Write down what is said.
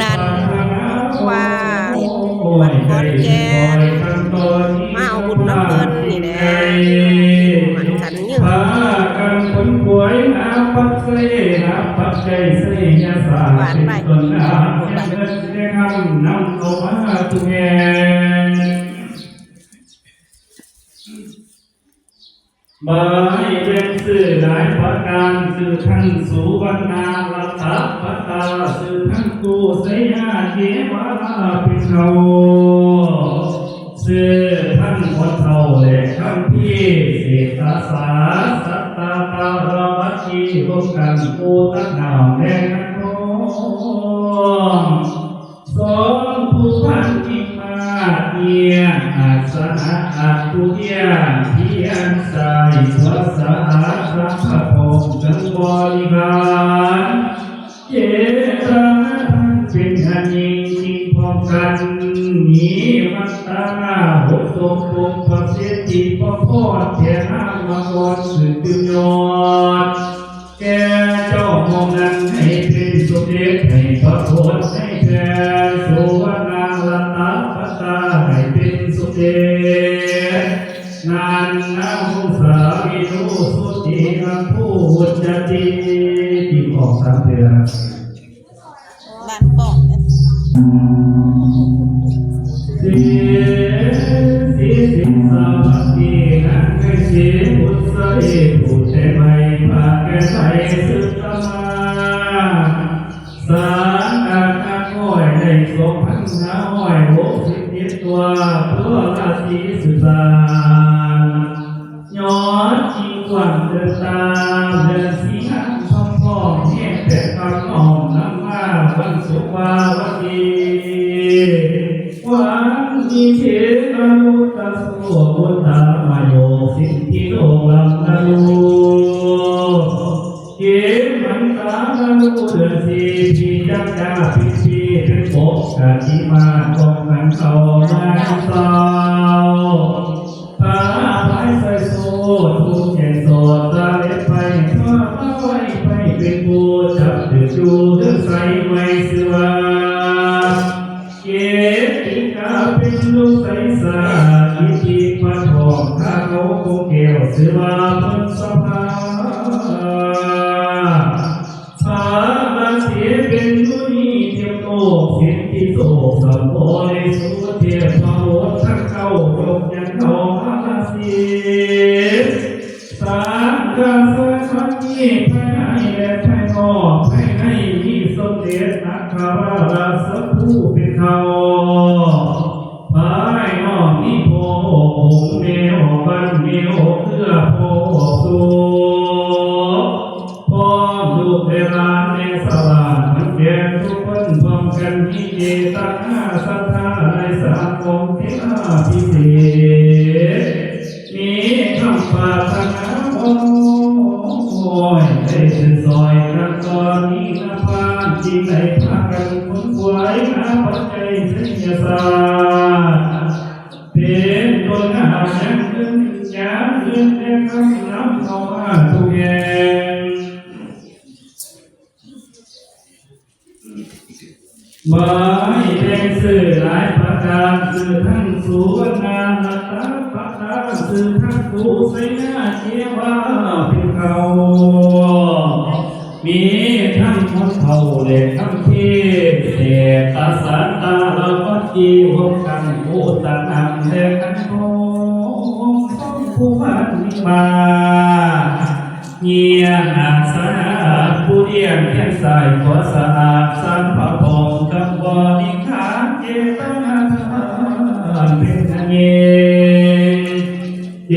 ดันว่าวัดขอนแก่นมาเอาบุญน้ำเพิ่นนี่แหละมันกันยืนหวานไปบายเป็นสื่อหลายประการสื่อทั้งสุวรรณาลัตถะปัตตาสื่อทั้งกูสยาเทวาปิเขาสื่อทั้งวัดเท่าและคำพี่เศรษฐศาสตร์สัตตาตาราวัชีรวมกันกูตั้งหนาวแดงนักโสองผู้พันธิมาเอียงอาสนะอาตุเอียงเพียงสายสวสาพระพระพงษ์จังบริบาลเจตนาเป็นอันยิ่งยิ่งพร้อมกันมีวัตตาหุตกปงพระเสติพระพอดเทนามังกรสืบจุยอดแก่เจ้ามองนั้นให้เป็นสุเดชให้พระโพธิ์ให้แก่สุวรรณาลัตตาปัตตาให้เป็นสุเดชงานนามุสาวิโนสุติอัมพูวุจติที่ออกสามเดือนบ้านเกาะสีสาวัตถีนังเกษีพุทธเอกพุทธไมภาเกษสุตมาสารอาคาห้อยในสมพันธ์ห้อย60ตัวเพื่อราศีสุสานย้อนจีกวันเดินตามเดินสีหันทองพ่อเนี่ยแต่คำอ่อมน้ำมาวันสุภาวันดีวันดีเทอนุตสโสบุตามาโยสิทธิโลลังนาโลเกมันตาลังอุดสีพีจักราพิธีเป็นโบกาธิมาของมันเขามาเศร้าพาไปใส่โซ่ทุกแห่งโซ่ตาเล็บไปทอดไว้ไปเป็นบูจับถือจูถือใส่ไว้เสือเกติกาเป็นลูกใสสาอิทิพันทองข้าเขาคงเกี่ยวเสือพันสภาพาราศีเป็นผู้นี้เทียมโตเสียงที่โตสัมโพธิสุเทียมพระโหดทั้งเข้าโยกยังเข้าราศีสามกษัตริย์ทั้งนี้ภายในและภายนอกภายในมีสมเด็จอัครราชผู้เป็นเขาภายนอกมีโพหงเมวบันเมวเพื่อโพสูพร้อมลูกเวลาในสวรรค์มันแก่ทุกคนพร้อมกันมีเจตนาศรัทธาในสังคมที่อาภิเษกมีคำปรารถนาโอ้ยได้เป็นซอยกันตอนนี้นะพานที่ไหนพากันคนป่วยอาปัจจัยศิลศาสตร์เป็นตัวงานยังขึ้นยามขึ้นแต่คำน้ำเข้ามาทุกแห่งบายเป็นสื่อหลายประการสื่อทั้งสุวรรณาลัตตาปัตตาสื่อทั้งกูสยาเทวาเป็นเขามีทั้งคนเฒ่าและทั้งเทพเศรษฐสัตตาละวัจีวงกันผู้ตัดอันแดงกันโง่ผู้พันธิมาเงียงอาสนะผู้เดียงเทียนสายขอสะอาดสันพระพงษ์กับบริขารเจตนาเป็นเยเจ